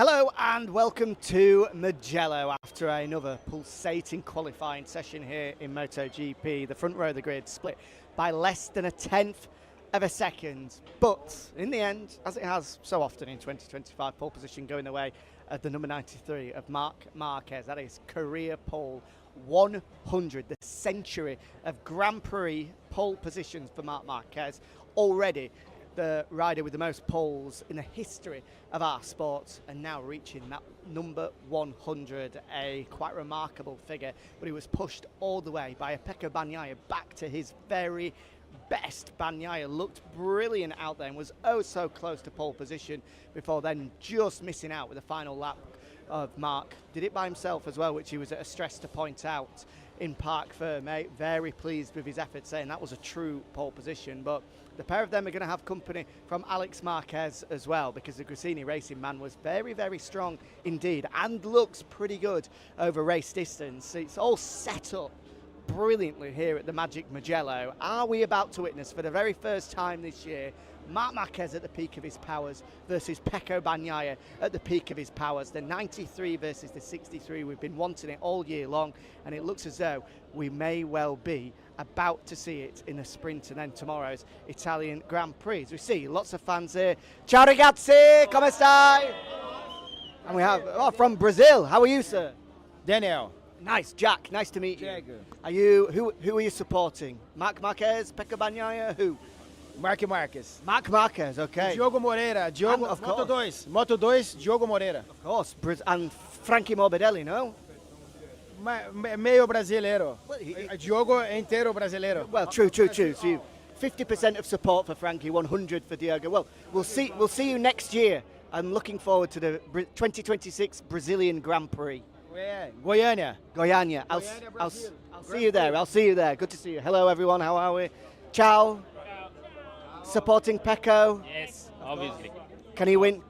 Hello and welcome to Mugello after another pulsating qualifying session here in MotoGP. The front row of the grid split by less than a tenth of a second, but in the end, as it has so often in 2025, pole position going the way of the number 93 of Marc Marquez. That is career pole 100, the century of Grand Prix pole positions for Marc Marquez. Already the rider with the most poles in the history of our sport, and now reaching that number 100, a quite remarkable figure, but he was pushed all the way by a Pecco Bagnaia back to his very best. Bagnaia looked brilliant out there and was oh so close to pole position before then just missing out with the final lap of Marc. Did it by himself as well, which he was at a stress to point out in Parc Fermé. Very pleased with his effort, saying that was a true pole position. But the pair of them are going to have company from Alex Marquez as well, because the Gresini Racing man was very, very strong indeed and looks pretty good over race distance. It's all set up brilliantly here at the Magic Mugello. Are we about to witness for the very first time this year Marc Marquez at the peak of his powers versus Pecco Bagnaia at the peak of his powers? The 93 versus the 63. We've been wanting it all year long, and it looks as though we may well be about to see it in the sprint and then tomorrow's Italian Grand Prix. We see lots of fans here. Ciao ragazzi, come stai? And we have from Brazil. How are you, sir? Daniel. Nice, Jack. Nice to meet you. Jack. Are you who are you supporting? Marc Marquez, Pecco Bagnaia, who? Marc Marquez. Marc Marquez, okay. Diogo Moreira. Diogo, of Moto 2, Diogo Moreira. Of course, and Frankie Morbidelli, no? Meio brasileiro. Well, Diogo é inteiro brasileiro. Well, true. So you 50% of support for Frankie, 100 for Diogo. Well, we'll see you next year. I'm looking forward to the 2026 Brazilian Grand Prix. Goiânia. I'll see you there. I'll see you there. Good to see you. Hello, everyone. How are we? Ciao. Supporting Pecco? Yes, obviously. Can he win?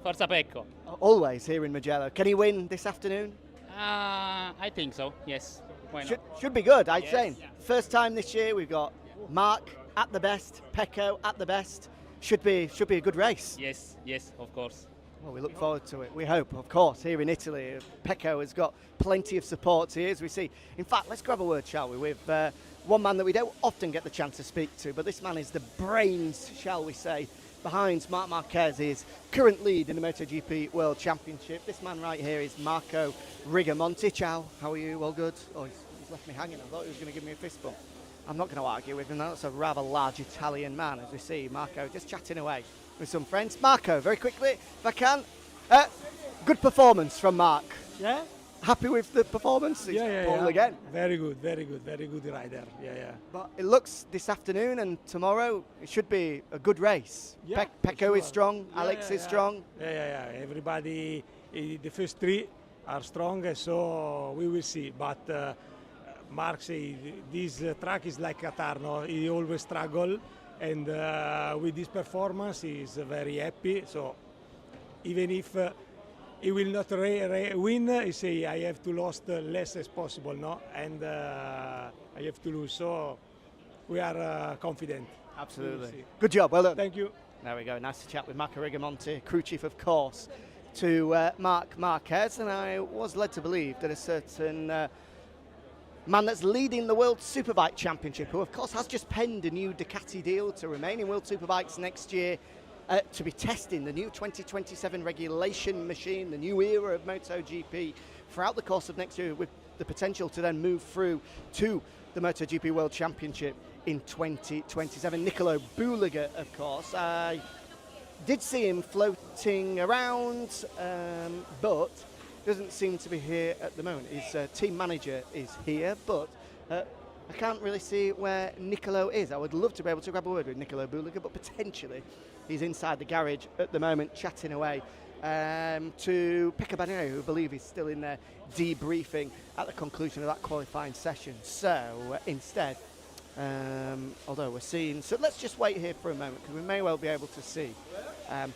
Forza Pecco. Always here in Mugello. Can he win this afternoon? I think so, yes. Why not? Should be good, I'd Yes. say. First time this year, we've got Marc at the best, Pecco at the best. Should be a good race. Yes, of course. Well, we look forward to it. We hope, of course, here in Italy. Pecco has got plenty of support here, as we see. In fact, let's grab a word, shall we, with one man that we don't often get the chance to speak to, but this man is the brains, shall we say, behind Marc Marquez's current lead in the MotoGP World Championship. This man right here is Marco Rigamonti. Ciao, how are you? All good? Oh, he's left me hanging. I thought he was going to give me a fist bump. I'm not going to argue with him. That's a rather large Italian man, as we see Marco just chatting away with some friends. Marco, very quickly, if I can. Good performance from Marc. Yeah? Happy with the performance? He's pole again. Very good rider. Yeah. But it looks this afternoon and tomorrow it should be a good race. Yeah, Pecco is sure. strong, Alex is strong. Yeah. Everybody, the first three are strong, so we will see. But Marc say this track is like Qatar, no? He always struggle, and with this performance he is very happy. So even if he will not win, he say I have to lose less as possible, no? And I have to lose. So we are confident. Absolutely. Good job. Well done. Thank you. There we go. Nice to chat with Marco Rigamonti, crew chief, of course, to Marc Marquez. And I was led to believe that a certain man that's leading the World Superbike Championship, who of course has just penned a new Ducati deal to remain in World Superbikes next year, to be testing the new 2027 regulation machine, the new era of MotoGP throughout the course of next year, with the potential to then move through to the MotoGP World Championship in 2027. Nicolo Bulega, of course. I did see him floating around, but doesn't seem to be here at the moment. His team manager is here, but I can't really see where Nicolo is. I would love to be able to grab a word with Nicolo Bulega, but potentially he's inside the garage at the moment, chatting away to Pecco Bagnaia, who I believe is still in there debriefing at the conclusion of that qualifying session. So instead, although we're seeing, so let's just wait here for a moment, because we may well be able to see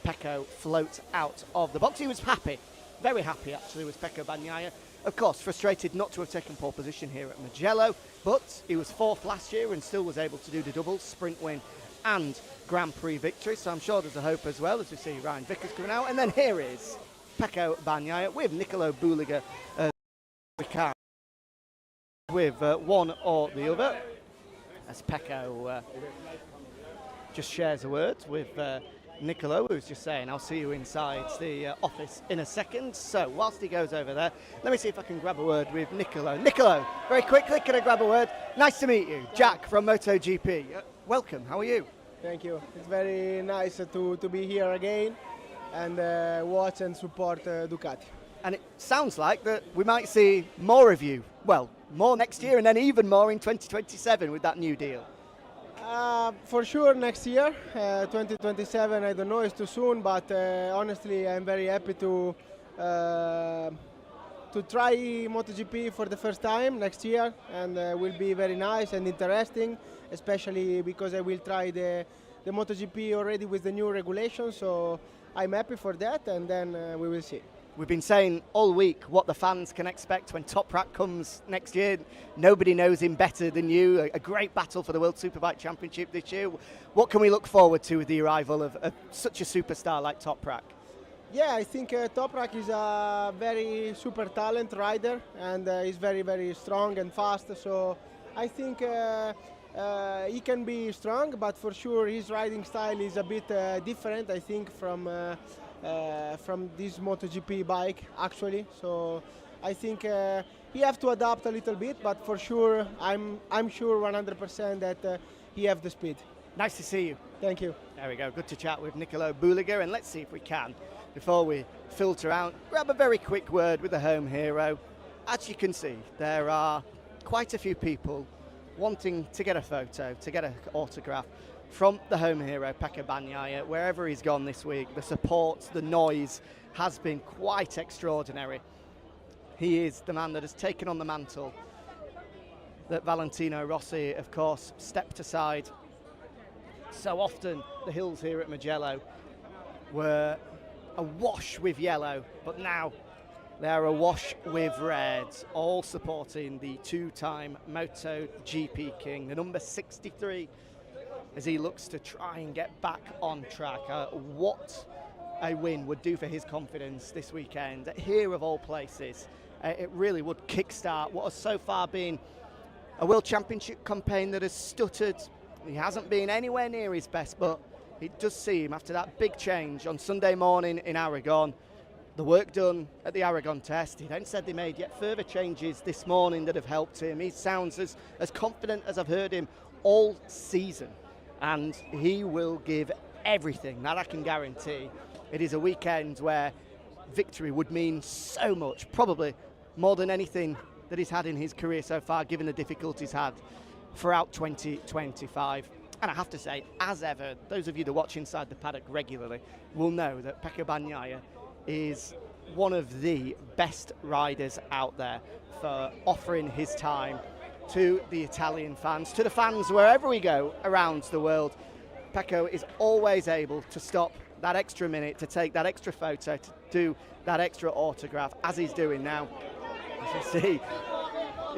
Pecco float out of the box. He was happy, very happy actually, with Pecco Bagnaia. Of course, frustrated not to have taken pole position here at Mugello, but he was fourth last year and still was able to do the double, sprint win and Grand Prix victory. So I'm sure there's a hope as well, as we see Ryan Vickers coming out. And then here is Pecco Bagnaia with Nicolo Buliga with one or the other, as Pecco just shares a word with Nicolo, who's just saying, I'll see you inside the office in a second. So whilst he goes over there, let me see if I can grab a word with Nicolo. Nicolo, very quickly, can I grab a word? Nice to meet you. Jack from MotoGP. Welcome, how are you? Thank you. It's very nice to be here again and watch and support Ducati. And it sounds like that we might see more of you. Well, more next year and then even more in 2027 with that new deal. For sure next year, 2027, I don't know, it's too soon, but honestly I'm very happy to try MotoGP for the first time next year, and will be very nice and interesting, especially because I will try the MotoGP already with the new regulations, so I'm happy for that, and then we will see. We've been saying all week what the fans can expect when Toprak comes next year. Nobody knows him better than you. A great battle for the World Superbike Championship this year. What can we look forward to with the arrival of such a superstar like Toprak? Yeah, I think Toprak is a very super talent rider, and he's very, very strong and fast. So I think he can be strong, but for sure his riding style is a bit different, I think, from this MotoGP bike actually. So I think he have to adapt a little bit, but for sure I'm sure 100% that he have the speed. Nice to see you. Thank you. There we go. Good to chat with Nicolo Buliga, and let's see if we can, before we filter out, grab a very quick word with the home hero. As you can see, there are quite a few people wanting to get a photo, to get an autograph from the home hero, Pecco Bagnaia. Wherever he's gone this week, the support, the noise has been quite extraordinary. He is the man that has taken on the mantle that Valentino Rossi, of course, stepped aside. So often the hills here at Mugello were awash with yellow, but now they're awash with red, all supporting the two-time MotoGP king, the number 63, as he looks to try and get back on track. What a win would do for his confidence this weekend, here of all places. It really would kickstart what has so far been a World Championship campaign that has stuttered. He hasn't been anywhere near his best, but it does seem, after that big change on Sunday morning in Aragon, the work done at the Aragon test, he then said they made yet further changes this morning that have helped him. He sounds as confident as I've heard him all season, and he will give everything, that I can guarantee. It is a weekend where victory would mean so much, probably more than anything that he's had in his career so far, given the difficulties had throughout 2025. And I have to say, as ever, those of you that watch Inside the Paddock regularly will know that Pecco Bagnaia is one of the best riders out there for offering his time to the Italian fans, to the fans wherever we go around the world. Pecco is always able to stop that extra minute, to take that extra photo, to do that extra autograph, as he's doing now. As you see,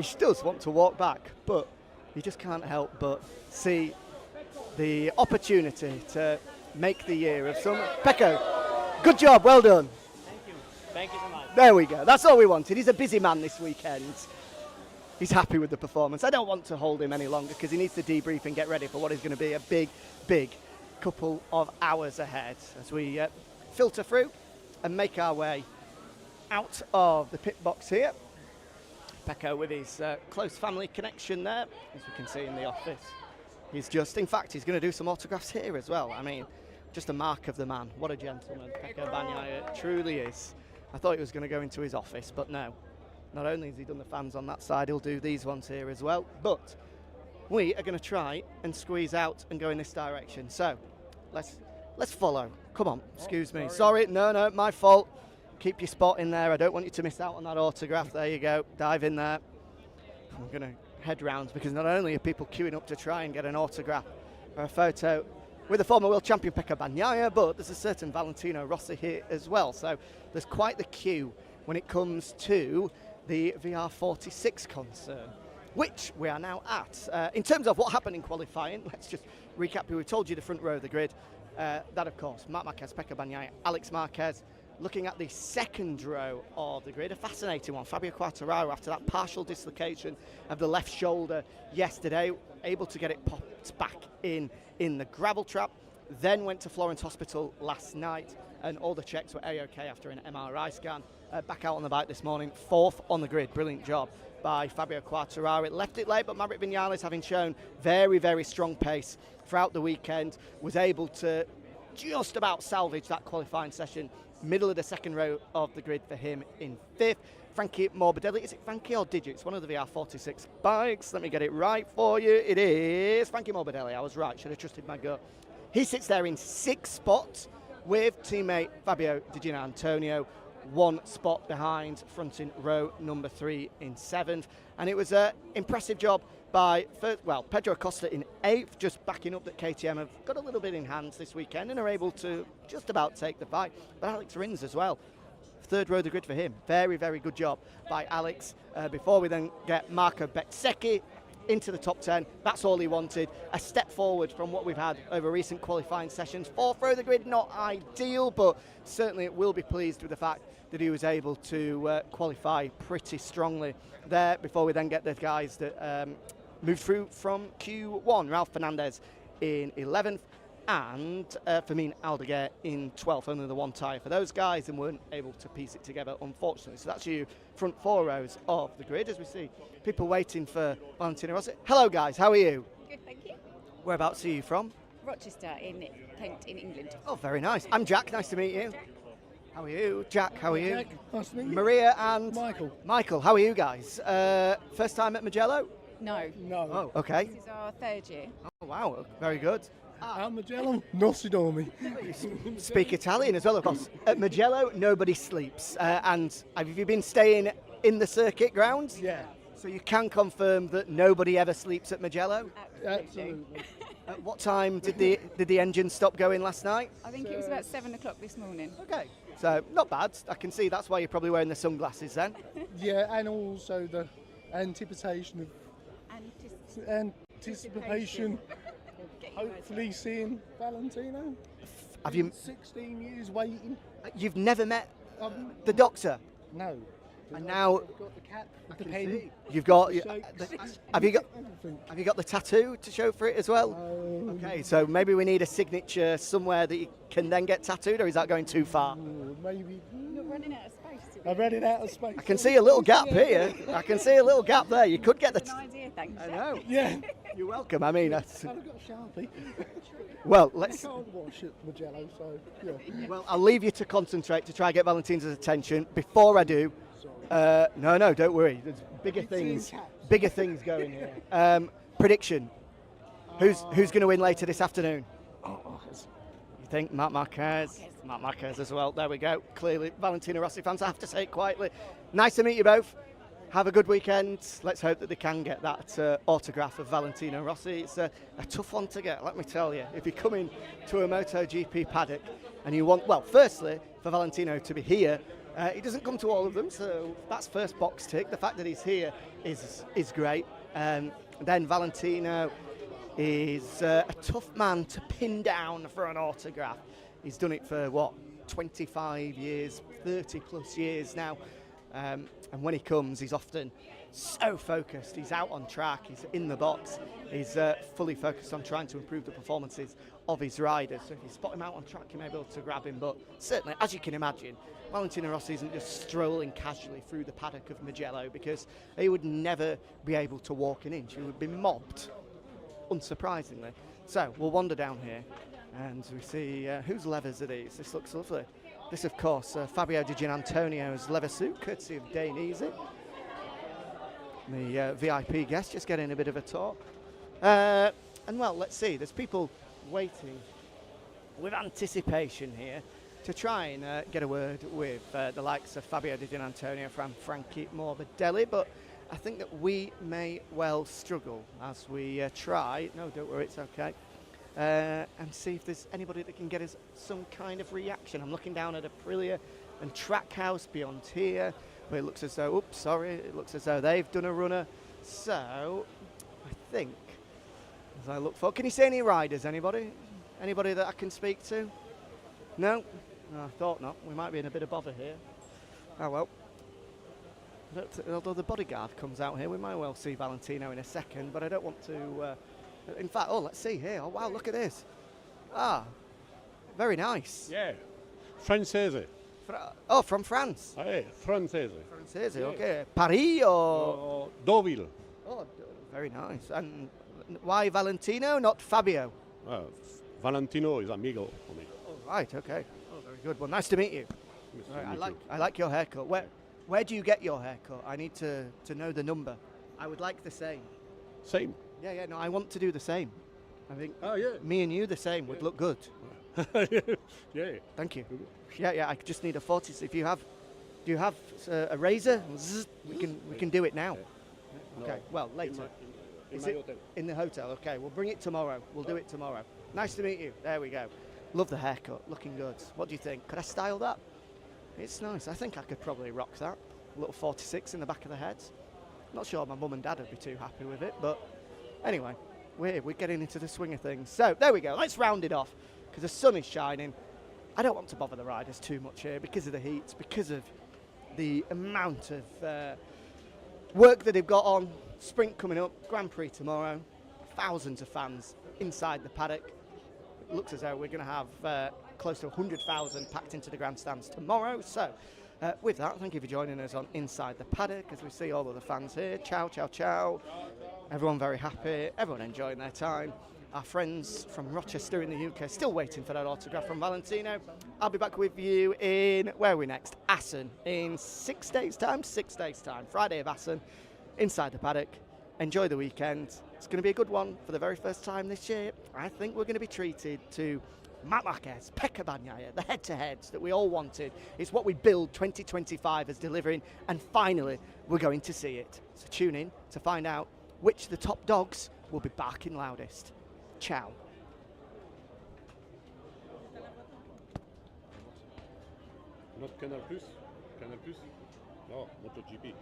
he does want to walk back, but he just can't help but see the opportunity to make the year of some. Pecco, good job, well done. Thank you so much. There we go, that's all we wanted. He's a busy man this weekend. He's happy with the performance. I don't want to hold him any longer because he needs to debrief and get ready for what is going to be a big, big couple of hours ahead as we filter through and make our way out of the pit box here. Pecco with his close family connection there, as we can see in the office. He's just, in fact, he's going to do some autographs here as well. I mean, just a mark of the man. What a gentleman Pecco Bagnaia truly is. I thought he was going to go into his office, but no. Not only has he done the fans on that side, he'll do these ones here as well. But we are going to try and squeeze out and go in this direction. So let's follow. Come on, excuse me. Sorry, no, my fault. Keep your spot in there. I don't want you to miss out on that autograph. There you go. Dive in there. I'm going to head round because not only are people queuing up to try and get an autograph or a photo with the former world champion Pecco Bagnaia, but there's a certain Valentino Rossi here as well. So there's quite the queue when it comes to the VR46 concern, which we are now at. In terms of what happened in qualifying, let's just recap. We told you the front row of the grid. That, of course, Marc Marquez, Pecco Bagnaia, Alex Marquez, looking at the second row of the grid, a fascinating one. Fabio Quartararo, after that partial dislocation of the left shoulder yesterday, able to get it popped back in the gravel trap, then went to Florence Hospital last night, and all the checks were A-OK after an MRI scan. Back out on the bike this morning, 4th on the grid. Brilliant job by Fabio Quartararo. It left it late, but Maverick Vinales, having shown very, very strong pace throughout the weekend, was able to just about salvage that qualifying session. Middle of the second row of the grid for him in 5th. Frankie Morbidelli, is it Frankie or Digits? One of the VR46 bikes. Let me get it right for you. It is Frankie Morbidelli. I was right, should have trusted my gut. He sits there in 6th spot with teammate Fabio Di Gianantonio, 1 spot behind, fronting row number 3 in 7th. And it was an impressive job by, Pedro Acosta in 8th, just backing up that KTM have got a little bit in hands this weekend and are able to just about take the fight. But Alex Rins as well, 3rd row of the grid for him. Very, very good job by Alex. Before we then get Marco Bezzecchi into the top 10, that's all he wanted. A step forward from what we've had over recent qualifying sessions. 4th row of the grid, not ideal, but certainly it will be pleased with the fact that he was able to qualify pretty strongly there before we then get the guys that moved through from Q1. Ralph Fernandez in 11th and Fermin Aldeguer in 12th. Only the 1 tyre for those guys and weren't able to piece it together, unfortunately. So that's you front 4 rows of the grid as we see people waiting for Valentino Rossi. Hello guys, how are you? Good, thank you. Whereabouts are you from? Rochester in Kent in England. Oh, very nice. I'm Jack, nice to meet you. Jack. How are you? Jack, how are you? Jack, nice to meet you. Maria and Michael. Michael, how are you guys? First time at Mugello? No, No. Oh, okay. this is our 3rd year. Oh, wow, very good. At Mugello, non si dormi. Speak Italian as well, of course. At Mugello, nobody sleeps. And have you been staying in the circuit grounds? Yeah, So you can confirm that nobody ever sleeps at Mugello? absolutely. At what time did the engine stop going last night? I think it was about 7 o'clock this morning. Okay, so not bad. I can see that's why you're probably wearing the sunglasses then. Yeah, and also the anticipation of anticipation. Get your words Hopefully seeing Valentino. Have you? 16 years waiting. You've never met Um, the doctor, no. and now I've got the cap, I the can pen. see. You've got. the shake, Have you got? everything. Have you got the tattoo to show for it as well? Okay, so maybe we need a signature somewhere that you can then get tattooed, or is that going too far? Maybe. You're running out of space. To be I've read it out of space. I can see a little gap here. I can see a little gap there. You could get the. An idea, thanks. I know. Yeah. You're welcome. I mean, that's, I've got a Sharpie. well, I let's. can't wash at Mugello, so yeah. Well, I'll leave you to concentrate to try and get Valentino's attention. Before I do, no, don't worry. There's bigger things going here. Prediction: Who's going to win later this afternoon? You think Marc Marquez? Marc Marquez as well. There we go. Clearly, Valentino Rossi fans. I have to say it quietly. Nice to meet you both. Have a good weekend. Let's hope that they can get that autograph of Valentino Rossi. It's a tough one to get, let me tell you. If you're coming to a MotoGP paddock and you want, well, firstly, for Valentino to be here, he doesn't come to all of them, so that's first box tick. The fact that he's here is great. Then Valentino is a tough man to pin down for an autograph. He's done it for, 25 years, 30 plus years now. And when he comes, he's often so focused. He's out on track, he's in the box, he's fully focused on trying to improve the performances of his riders. So if you spot him out on track, you may be able to grab him. But certainly, as you can imagine, Valentino Rossi isn't just strolling casually through the paddock of Mugello, because he would never be able to walk an inch. He would be mobbed, unsurprisingly. So we'll wander down here and we see whose levers are these. This looks lovely. This, of course, Fabio Di Gianantonio's leather suit, courtesy of Dane Easy. The VIP guest just getting a bit of a talk. And, well, let's see. There's people waiting with anticipation here to try and get a word with the likes of Fabio Di Gianantonio from Frankie Morbidelli. But I think that we may well struggle as we try. No, don't worry, it's okay. And see if there's anybody that can get us some kind of reaction. I'm looking down at Aprilia and Trackhouse beyond here, but it looks as though, it looks as though they've done a runner. So I think, as I look for, can you see any riders, anybody? Anybody that I can speak to? No? No, I thought not. We might be in a bit of bother here. Oh well. Although the bodyguard comes out here, we might well see Valentino in a second, but I don't want to... in fact, let's see here. Oh, wow, look at this. Ah, very nice. Yeah, francese. From France. Francese. Francese, okay. Paris or... Deauville. Oh, very nice. And why Valentino, not Fabio? Valentino is amigo for me. Oh, right, okay. Oh, very good. Well, nice to meet you. Right, I like your haircut. Where do you get your haircut? I need to know the number. I would like the same. Same. Yeah, no, I want to do the same. I think yeah. me and you the same would look good. Yeah. Thank you. Yeah, I just need a 40. Do you have a razor? Zzz, we can do it now. Okay, well, later. In my hotel. In the hotel, okay. We'll bring it tomorrow. We'll do it tomorrow. Nice to meet you. There we go. Love the haircut. Looking good. What do you think? Could I style that? It's nice. I think I could probably rock that. A little 46 in the back of the head. Not sure my mum and dad would be too happy with it, but anyway, we're getting into the swing of things. So there we go. Let's round it off because the sun is shining. I don't want to bother the riders too much here because of the heat, because of the amount of work that they've got on. Sprint coming up, Grand Prix tomorrow. Thousands of fans inside the paddock. It looks as though we're going to have close to 100,000 packed into the grandstands tomorrow. So with that, thank you for joining us on Inside the Paddock as we see all of the fans here. Ciao, ciao, ciao. Everyone very happy, everyone enjoying their time. Our friends from Rochester in the UK still waiting for that autograph from Valentino. I'll be back with you in, where are we next? Assen in 6 days' time. Friday of Assen, Inside the Paddock. Enjoy the weekend. It's going to be a good one for the very first time this year. I think we're going to be treated to Marc Marquez, Pecco Bagnaia, the head-to-heads that we all wanted. It's what we build 2025 as delivering, and finally we're going to see it. So tune in to find out which of the top dogs will be barking loudest. Ciao. Not Canal Plus? Canal Plus? No, MotoGP.